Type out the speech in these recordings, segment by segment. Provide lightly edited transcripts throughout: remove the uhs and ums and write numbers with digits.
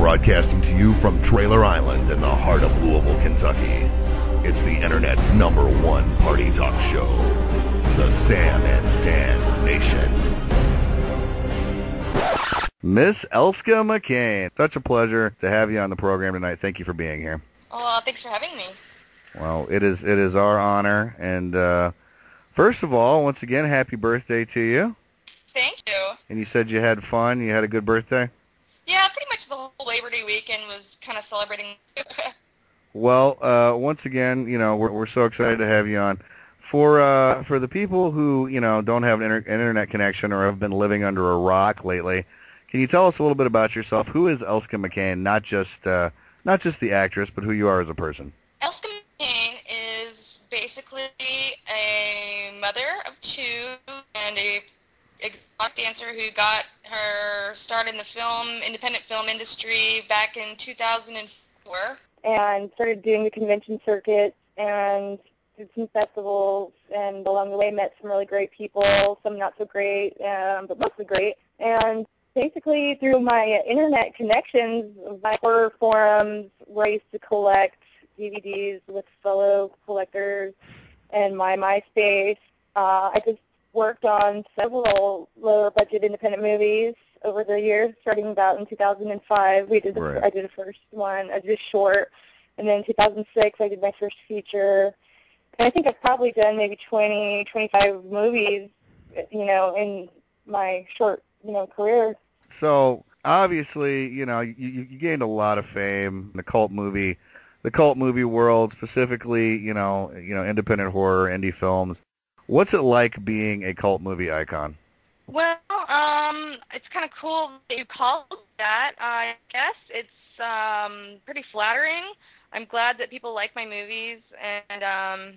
Broadcasting to you from Trailer Island in the heart of Louisville, Kentucky. It's the internet's #1 party talk show, the Sam and Dan Nation. Miss Elske McCain, such a pleasure to have you on the program tonight. Thank you for being here. Well, thanks for having me. Well, it is our honor, and first of all, once again, happy birthday to you. Thank you. And you said you had fun. You had a good birthday? Yeah, pretty much the whole Labor Day weekend was kind of celebrating. Well, once again, you know, we're so excited to have you on. For the people who, you know, don't have an internet connection or have been living under a rock lately, can you tell us a little bit about yourself? Who is Elske McCain? Not just the actress, but who you are as a person. Elske McCain is basically a mother of two and a exotic dancer who got her start in the independent film industry back in 2004. And started doing the convention circuit and did some festivals, and along the way met some really great people, some not so great, but mostly great. And basically through my internet connections, my horror forums where I used to collect DVDs with fellow collectors, and my MySpace, I just worked on several lower-budget independent movies over the years, starting about in 2005. I did the first one, I did a short, and then in 2006 I did my first feature. And I think I've probably done maybe 20, 25 movies, you know, in my short, you know, career. So obviously, you know, you gained a lot of fame in the cult movie world, specifically, you know, independent horror, indie films. What's it like being a cult movie icon? Well, it's kind of cool that you called that. I guess it's pretty flattering. I'm glad that people like my movies, and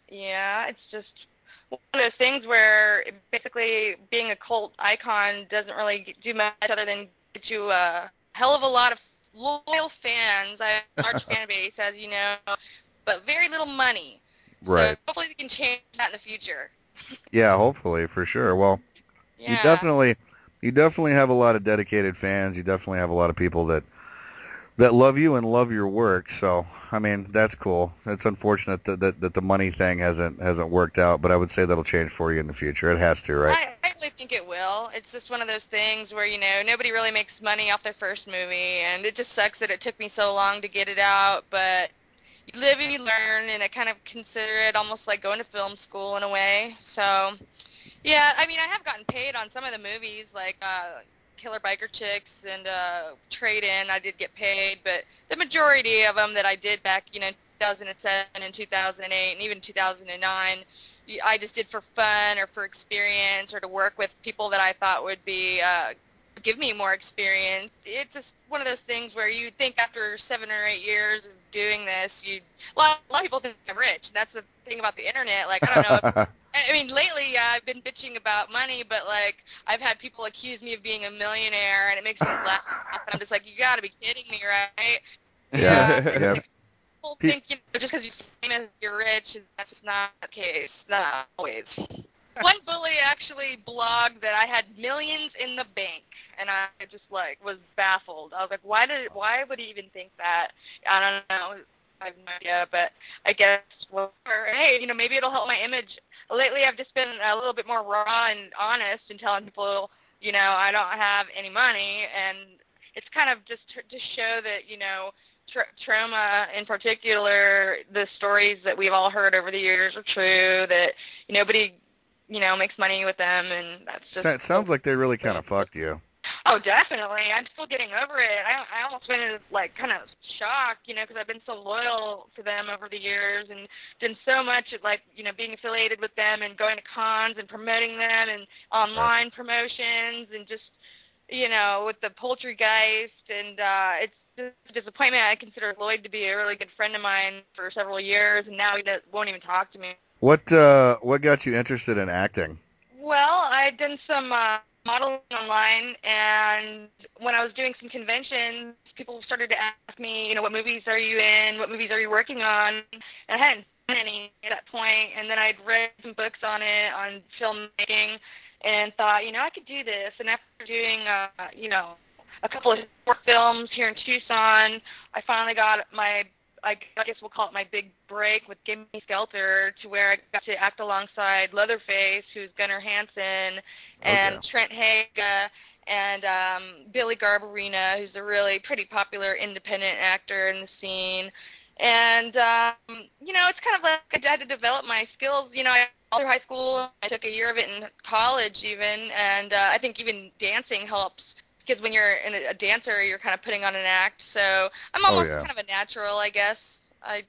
yeah, it's just one of those things where basically being a cult icon doesn't really do much other than get you a hell of a lot of loyal fans. I have a large fan base, as you know, but very little money. Right. So hopefully we can change that in the future. Yeah, hopefully, for sure. Well, yeah. you definitely have a lot of dedicated fans. You definitely have a lot of people that love you and love your work. So, I mean, that's cool. It's unfortunate that the money thing hasn't worked out, but I would say that'll change for you in the future. It has to, right? I really think it will. It's just one of those things where, you know, nobody really makes money off their first movie, and it just sucks that it took me so long to get it out, but you live and you learn, and I kind of consider it almost like going to film school in a way. So, yeah, I mean, I have gotten paid on some of the movies, like Killer Biker Chicks and Trade-In. I did get paid, but the majority of them that I did back, you know, 2007 and 2008 and even 2009, I just did for fun or for experience or to work with people that I thought would be give me more experience. It's just one of those things where you think after 7 or 8 years of doing this, a lot of people think I'm rich. That's the thing about the internet. Like, I don't know. I mean, lately I've been bitching about money, but like I've had people accuse me of being a millionaire, and it makes me laugh. And I'm just like, you got to be kidding me, right? Yeah. People think, you know, just because you're famous, you're rich, and that's just not the case. Not always. One bully actually blogged that I had millions in the bank, and I just like was baffled. I was like, why would he even think that? I don't know. I have no idea, but I guess, well, hey, you know, maybe it'll help my image. Lately, I've just been a little bit more raw and honest and telling people, you know, I don't have any money, and it's kind of just to show that, you know, trauma in particular, the stories that we've all heard over the years are true, that nobody, you know, makes money with them, and that's just... It sounds like they really kind of fucked you. Oh, definitely. I'm still getting over it. I almost went like kind of shocked, you know, because I've been so loyal to them over the years and done so much at, like, you know, being affiliated with them and going to cons and promoting them and online promotions and just, you know, with the Poultrygeist, and it's just a disappointment. I consider Lloyd to be a really good friend of mine for several years, and now he won't even talk to me. What got you interested in acting? Well, I'd done some modeling online, and when I was doing some conventions, people started to ask me, you know, what movies are you in? What movies are you working on? And I hadn't done any at that point, and then I'd read some books on it, on filmmaking, and thought, you know, I could do this. And after doing, you know, a couple of short films here in Tucson. I finally got I guess we'll call it my big break with Gimme Skelter, to where I got to act alongside Leatherface, who's Gunnar Hansen, and Trent Haga, and Billy Garbarina, who's a really pretty popular independent actor in the scene. And, it's kind of like I had to develop my skills. I all through high school. I took a year of it in college even, and I think even dancing helps, because when you're a dancer, you're kind of putting on an act. So I'm almost kind of a natural, I guess. I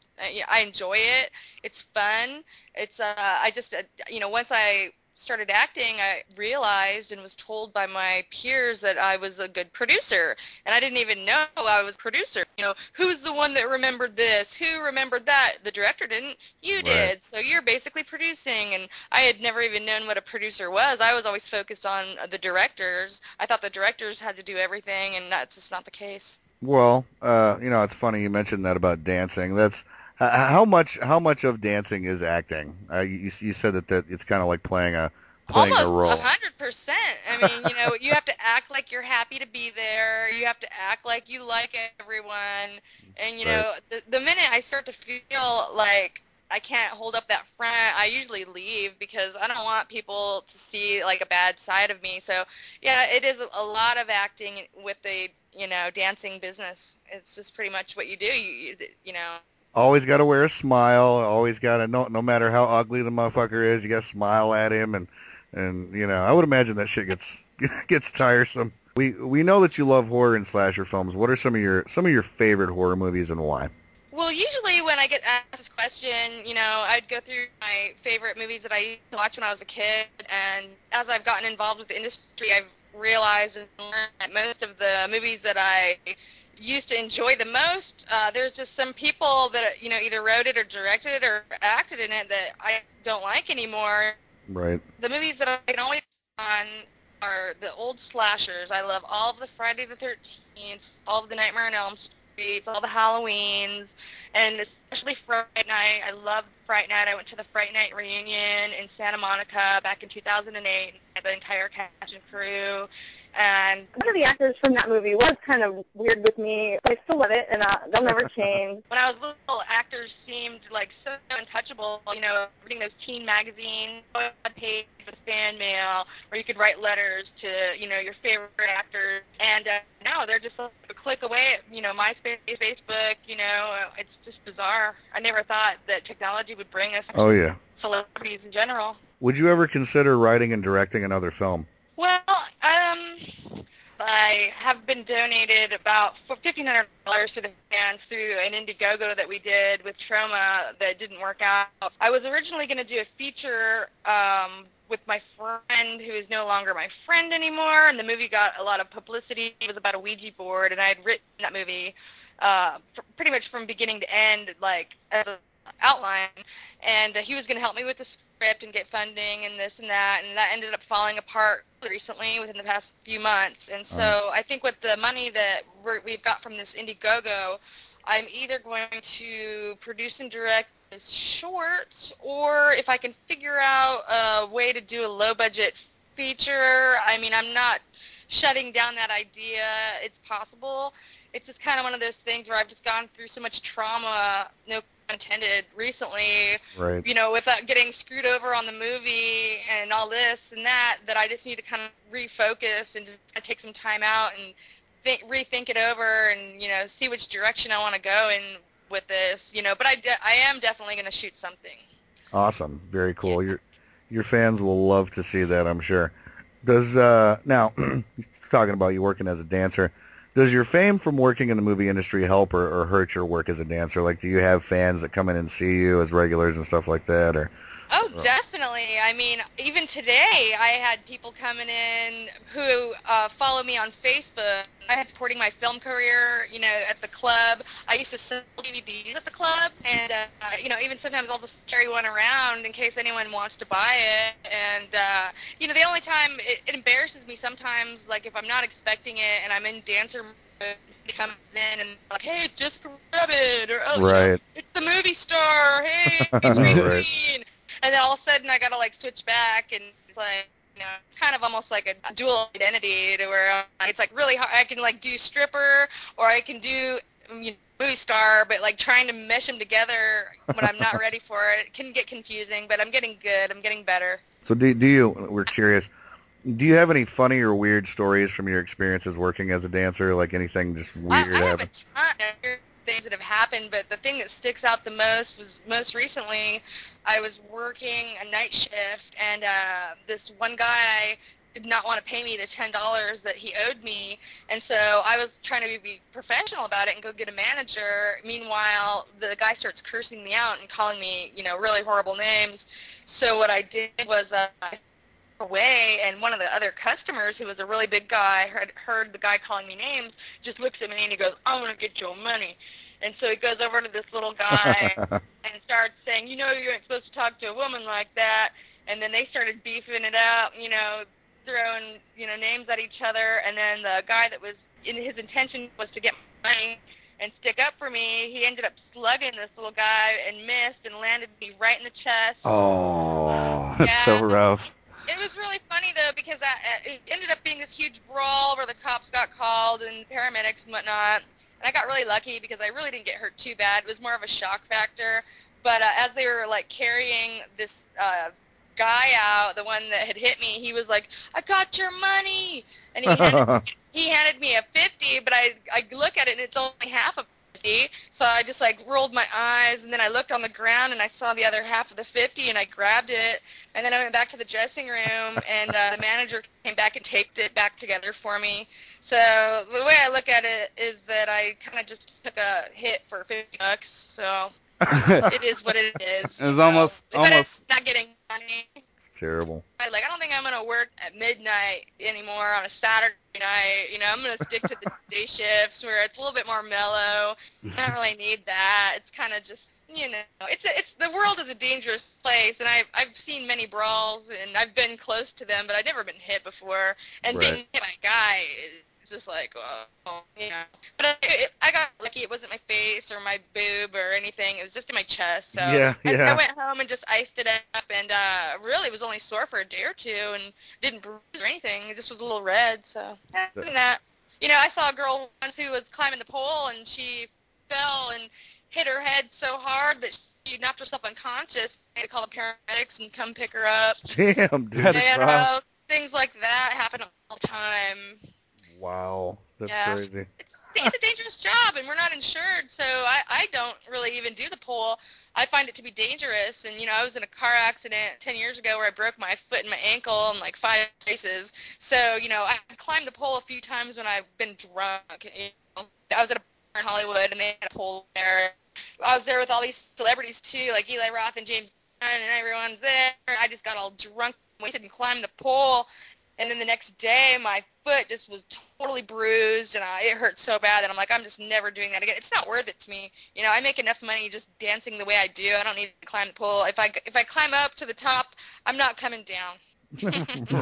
enjoy it. It's fun. It's I just once I started acting, I realized and was told by my peers that I was a good producer, and I didn't even know I was a producer. Who's the one that remembered this? Who remembered that? The director didn't. You did. So you're basically producing, and I had never even known what a producer was. I was always focused on the directors. I thought the directors had to do everything, and that's just not the case. Well, it's funny you mentioned that about dancing. That's how much of dancing is acting? You said that it's kind of like playing a role. Almost 100%. I mean, you have to act like you're happy to be there. You have to act like you like everyone. And the minute I start to feel like I can't hold up that front, I usually leave, because I don't want people to see like a bad side of me. So yeah, it is a lot of acting with the dancing business. It's just pretty much what you do. You always got to wear a smile. Always got to, no matter how ugly the motherfucker is, you got to smile at him, and I would imagine that shit gets tiresome. We know that you love horror and slasher films. What are some of your favorite horror movies, and why? Well, usually when I get asked this question, I'd go through my favorite movies that I used to watch when I was a kid, and as I've gotten involved with the industry, I've realized and learned that most of the movies that I used to enjoy the most, there's just some people that either wrote it or directed it or acted in it that I don't like anymore. Right. The movies that I can always on are the old slashers. I love all of the Friday the 13th, all of the Nightmare on Elm Street, all the Halloweens, and especially Fright Night. I love Fright Night. I went to the Fright Night reunion in Santa Monica back in 2008, and the entire cast and crew. And one of the actors from that movie was kind of weird with me, but I still love it, and they'll never change. When I was little, actors seemed like so untouchable. Reading those teen magazines, page with fan mail, where you could write letters to your favorite actors, and now they're just a click away at MySpace, Facebook. It's just bizarre. I never thought that technology would bring us celebrities in general. Would you ever consider writing and directing another film? Well, I have been donated about $1,500 to the fans through an Indiegogo that we did with Trauma that didn't work out. I was originally going to do a feature with my friend who is no longer my friend anymore, and the movie got a lot of publicity. It was about a Ouija board, and I had written that movie pretty much from beginning to end, like as an outline, and he was going to help me with the script and get funding and this and that ended up falling apart recently within the past few months. And so I think with the money that we've got from this Indiegogo, I'm either going to produce and direct this short, or if I can figure out a way to do a low-budget feature. I mean, I'm not shutting down that idea. It's possible. It's just kind of one of those things where I've just gone through so much trauma, no pun intended, recently, right, without getting screwed over on the movie and all this and that I just need to kind of refocus and just take some time out and rethink it over and, see which direction I want to go in with this, but I am definitely going to shoot something. Awesome. Very cool. Yeah. Your fans will love to see that, I'm sure. Does now, talking about you working as a dancer, does your fame from working in the movie industry help or hurt your work as a dancer? Like, do you have fans that come in and see you as regulars and stuff like that? Or Oh, definitely. I mean, even today, I had people coming in who follow me on Facebook. I had supporting my film career, at the club. I used to sell DVDs at the club, and, even sometimes I'll just carry one around in case anyone wants to buy it. And, the only time it embarrasses me sometimes, like if I'm not expecting it and I'm in dancer mode, he comes in and like, hey, it's Jessica Rabbit, or right, it's the movie star, hey, it's Green. And then all of a sudden I gotta switch back, and it's like, You know, it's kind of almost like a dual identity to where it's like really hard. I can like do stripper or I can do movie star, but like trying to mesh them together when I'm not ready for it can get confusing. But I'm getting good. I'm getting better. So do you? We're curious. Do you have any funny or weird stories from your experiences working as a dancer? Like anything just weird I have happen? a ton of weird things that have happened, but the thing that sticks out the most was most recently I was working a night shift, and this one guy did not want to pay me the $10 that he owed me, and so I was trying to be professional about it and go get a manager. Meanwhile, the guy starts cursing me out and calling me, really horrible names. So what I did was I away, and one of the other customers, who was a really big guy, heard the guy calling me names, just looks at me and he goes, "I'm going to get your money." And so he goes over to this little guy and starts saying, "You ain't supposed to talk to a woman like that." And then they started beefing it up, throwing, names at each other. And then the guy that was, his intention was to get money and stick up for me, he ended up slugging this little guy and missed and landed me right in the chest. Oh, that's so rough. It was really funny, though, because it ended up being this huge brawl where the cops got called and paramedics and whatnot. And I got really lucky because I really didn't get hurt too bad. It was more of a shock factor. But as they were, like, carrying this guy out, the one that had hit me, he was like, "I got your money!" And he handed me a 50, but I look at it, and it's only half a 50. So I just, like, rolled my eyes, and then I looked on the ground, and I saw the other half of the 50, and I grabbed it. And then I went back to the dressing room, and the manager came back and taped it back together for me. So the way I look at it is that I kind of just took a hit for $50. So it is what it is. It was almost not getting money. It's terrible. I don't think I'm going to work at midnight anymore on a Saturday night. I'm going to stick to the day shifts where it's a little bit more mellow. I don't really need that. It's kind of just, it's the world is a dangerous place, and I've seen many brawls, and I've been close to them, but I've never been hit before. And being hit by a guy is just like, But I got lucky. It wasn't my face or my boob or anything. It was just in my chest. So yeah. I went home and just iced it up, and really was only sore for a day or two, and didn't bruise or anything. It just was a little red. So other than that, I saw a girl once who was climbing the pole, and she fell and hit her head so hard that she knocked herself unconscious. I had to call the paramedics and come pick her up. Damn, dude. And things like that happen all the time. Wow, that's crazy. It's a dangerous job, and we're not insured, so I don't really even do the pole. I find it to be dangerous, and, I was in a car accident 10 years ago where I broke my foot and my ankle in, like, 5 places. So, I climbed the pole a few times when I've been drunk. I was at a bar in Hollywood, and they had a pole there. I was there with all these celebrities, too, like Eli Roth and James Gunn, and everyone's there. I just got all drunk and wasted and climbed the pole. And then the next day, my foot just was totally bruised, and it hurt so bad that I'm like, I'm just never doing that again. It's not worth it to me. I make enough money just dancing the way I do. I don't need to climb the pole. If I climb up to the top, I'm not coming down.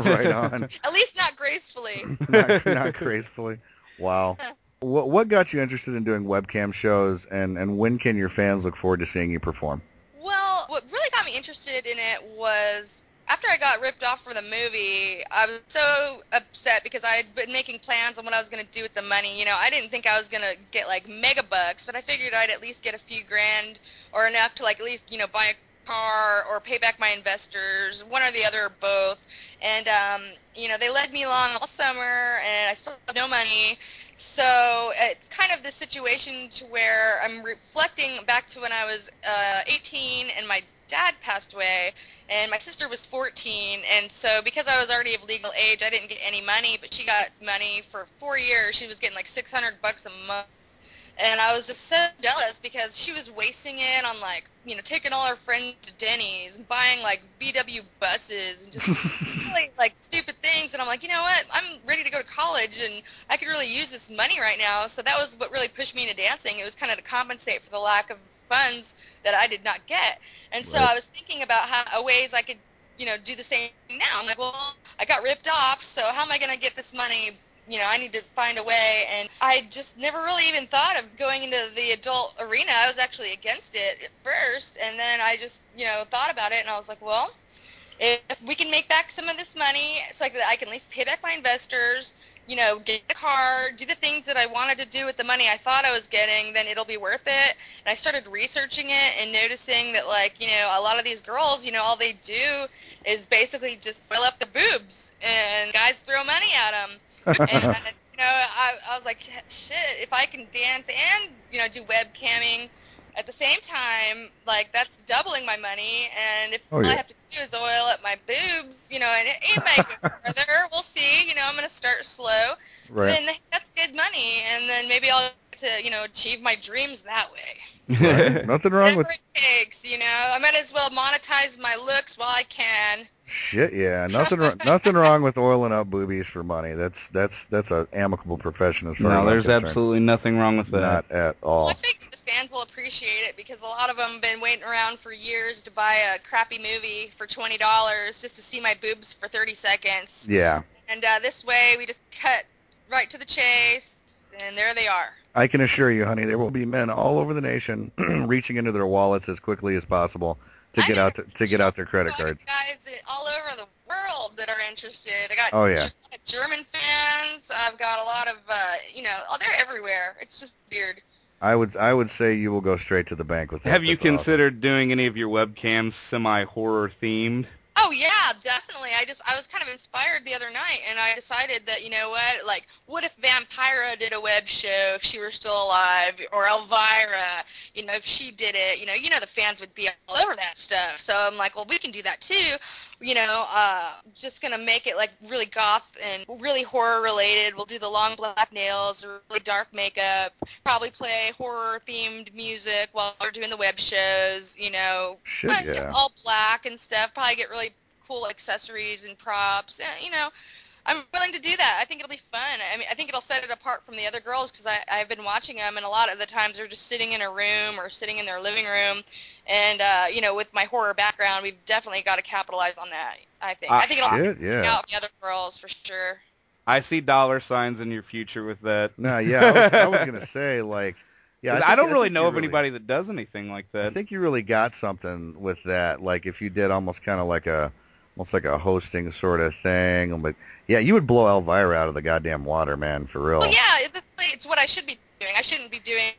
Right on. At least not gracefully. Not gracefully. Wow. What got you interested in doing webcam shows, and when can your fans look forward to seeing you perform? Well, what really got me interested in it was after I got ripped off for the movie, I was so upset because I had been making plans on what I was going to do with the money. I didn't think I was going to get, like, mega bucks, but I figured I'd at least get a few grand or enough to, like, at least, buy a car or pay back my investors, one or the other or both. And, they led me along all summer, and I still have no money. So it's kind of the situation to where I'm reflecting back to when I was 18 and my dad passed away, and my sister was 14, and so because I was already of legal age, I didn't get any money, but she got money for 4 years. She was getting like $600 a month, and I was just so jealous because she was wasting it on, like, taking all her friends to Denny's and buying, like, VW buses and just really, like, stupid things, and I'm like, you know what, I'm ready to go to college, and I could really use this money right now. So that was what really pushed me into dancing. It was kind of to compensate for the lack of funds that I did not get. And so I was thinking about ways I could, do the same thing now. I'm like, well, I got ripped off, so how am I going to get this money? I need to find a way. And I just never really even thought of going into the adult arena. I was actually against it at first, and then I just, thought about it, and I was like, well, if we can make back some of this money so that I can at least pay back my investors, get a car, do the things that I wanted to do with the money I thought I was getting, then it'll be worth it. And I started researching it and noticing that, a lot of these girls, all they do is basically just fill up the boobs, and guys throw money at them. And, I was like, shit, if I can dance and, do webcamming at the same time, that's doubling my money, and if all I have to do is oil up my boobs, and it may go further. We'll see. I'm going to start slow. Right. Then that's good money, and then maybe I'll get to, achieve my dreams that way. Right. Nothing wrong with whatever it takes, I might as well monetize my looks while I can. Shit, yeah. Nothing wrong with oiling up boobies for money. That's an amicable profession as far as I'm there's concerned. absolutely nothing wrong with that. Not at all. Well, I think the fans will appreciate it because a lot of them have been waiting around for years to buy a crappy movie for $20 just to see my boobs for 30 seconds. Yeah. And this way we just cut right to the chase, and there they are. I can assure you, honey, there will be men all over the nation reaching into their wallets as quickly as possible to get out their credit cards. Guys all over the world that are interested. I got German fans. I've got a lot of they're everywhere. It's just weird. I would say you will go straight to the bank with that. Have you considered doing any of your webcams semi-horror themed? Oh yeah, definitely. I was kind of inspired the other night, and I decided that what if Vampira did a web show if she were still alive, or Elvira, if she did it, the fans would be all over that stuff. So I'm like, well, we can do that too. Just gonna make it really goth and really horror related. We'll do the long black nails, really dark makeup, probably play horror themed music while we're doing the web shows. All black and stuff. Probably get really cool accessories and props. I'm willing to do that. I think it'll be fun. I mean, I think it'll set it apart from the other girls because I've been watching them, and a lot of the times they're just sitting in a room or sitting in their living room. And, with my horror background, we've definitely got to capitalize on that, I think. I think it'll out the other girls for sure. I see dollar signs in your future with that. No, yeah, I was going to say, I don't really know of anybody that does anything like that. I think you really got something with that. Like if you did almost like a hosting sort of thing. But yeah, you would blow Elvira out of the goddamn water, man, for real. Well, yeah, it's what I should be doing. I shouldn't be doing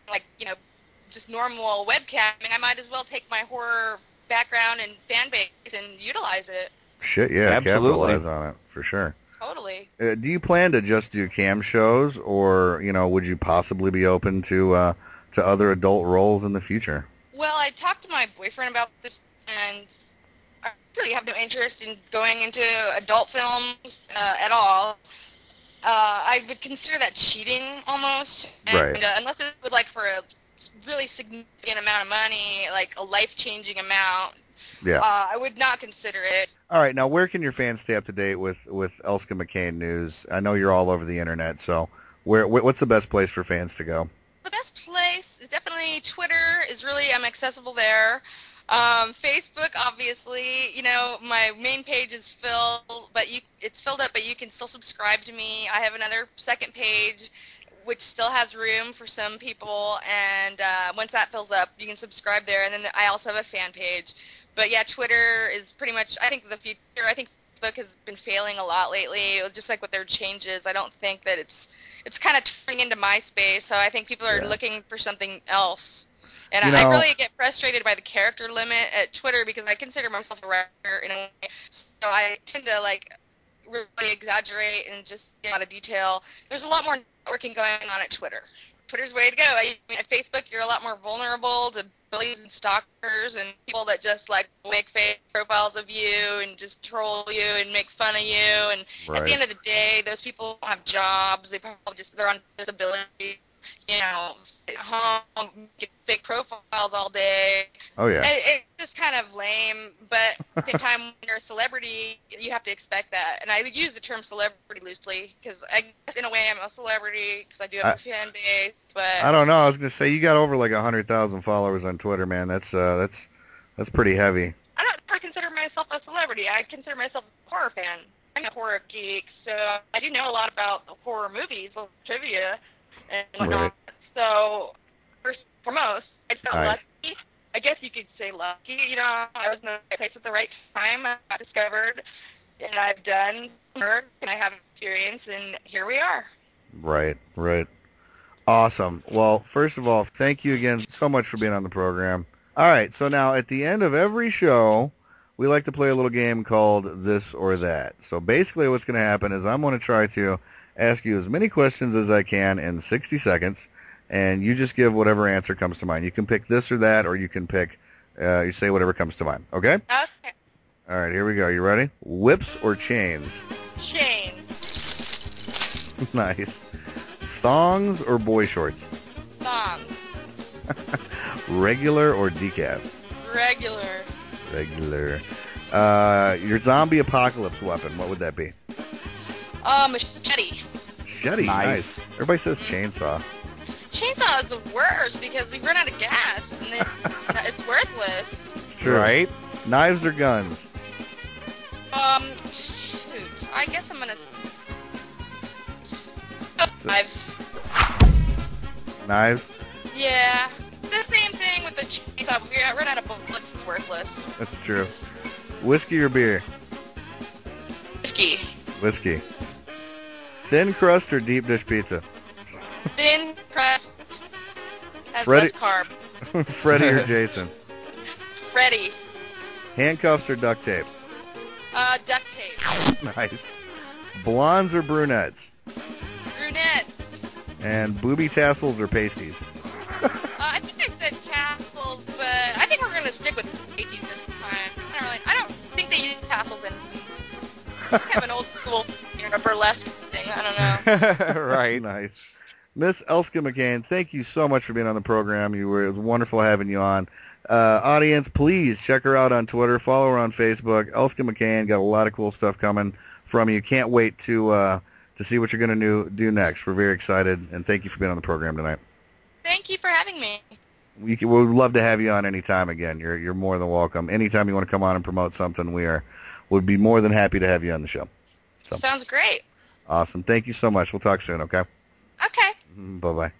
just normal webcamming. I might as well take my horror background and fan base and utilize it. Shit, yeah, absolutely. Capitalize on it for sure. Totally. Do you plan to just do cam shows, or would you possibly be open to other adult roles in the future? Well, I talked to my boyfriend about this, and I really have no interest in going into adult films at all. I would consider that cheating almost, and right. Unless it was for a really significant amount of money, like a life-changing amount. Yeah. I would not consider it. All right, now where can your fans stay up to date with Elske McCain news? I know you're all over the internet, so what's the best place for fans to go? The best place is definitely Twitter. I'm accessible there. Facebook, obviously, my main page is filled, it's filled up, but you can still subscribe to me. I have another second page, which still has room for some people, and once that fills up, you can subscribe there. And then I also have a fan page. But yeah, Twitter is pretty much, I think, the future. I think Facebook has been failing a lot lately, just like with their changes. I don't think that it's kind of turning into MySpace, so I think people are looking for something else. And I really get frustrated by the character limit at Twitter because I consider myself a writer in a way, so I tend to really exaggerate and just get a lot of detail. There's a lot more networking going on at Twitter. Twitter's the way to go. At Facebook, you're a lot more vulnerable to bullies and stalkers and people that just make fake profiles of you and just troll you and make fun of you. And at the end of the day, those people don't have jobs. They're on disability. Sit at home, get fake profiles all day. Oh, yeah. It's just kind of lame, but at the same time, when you're a celebrity, you have to expect that. And I use the term celebrity loosely because I guess in a way I'm a celebrity because I do have a fan base. But I don't know. I was going to say, you got over 100,000 followers on Twitter, man. That's pretty heavy. I don't consider myself a celebrity. I consider myself a horror fan. I'm a horror geek, so I do know a lot about horror movies, trivia, and whatnot. Right. So, first and foremost, I felt lucky I guess you could say lucky. You know, I was in the right place at the right time. I got discovered, and I've done work, and I have experience, and here we are. Right, right. Awesome. Well, first of all, thank you again so much for being on the program. All right, so now at the end of every show, we like to play a little game called This or That. So basically what's going to happen is I'm going to try to ask you as many questions as I can in 60 seconds, and you just give whatever answer comes to mind. You can pick this or that, or you can pick, you say whatever comes to mind. Okay? Okay. All right, here we go. You ready? Whips or chains? Chains. Nice. Thongs or boy shorts? Thongs. Regular or decaf? Regular. Regular. Your zombie apocalypse weapon, what would that be? Machete. Machete. Nice. Everybody says chainsaw. Chainsaw is the worst because we run out of gas and it's worthless. It's true. Right? Knives or guns? Shoot. I guess I'm gonna. Knives. Knives? Yeah. The same thing with the chainsaw. We run out of bullets. It's worthless. That's true. Whiskey or beer? Whiskey. Whiskey. Thin crust or deep dish pizza? Thin crust. Has Freddy- less carbs. Freddy or Jason? Freddy. Handcuffs or duct tape? Duct tape. Nice. Blondes or brunettes? Brunette. And booby tassels or pasties? I think I said tassels, but I think we're gonna stick with pasties this time. I don't think they use tassels in. I have an old school, burlesque thing. I don't know. Right. Nice. Miss Elske McCain, thank you so much for being on the program. It was wonderful having you on. Audience, please check her out on Twitter. Follow her on Facebook. Elske McCain, got a lot of cool stuff coming from you. Can't wait to see what you're going to do next. We're very excited, and thank you for being on the program tonight. Thank you for having me. We'd love to have you on anytime again. You're more than welcome. Anytime you want to come on and promote something, would be more than happy to have you on the show. So. Sounds great. Awesome. Thank you so much. We'll talk soon, okay? Okay. Bye-bye.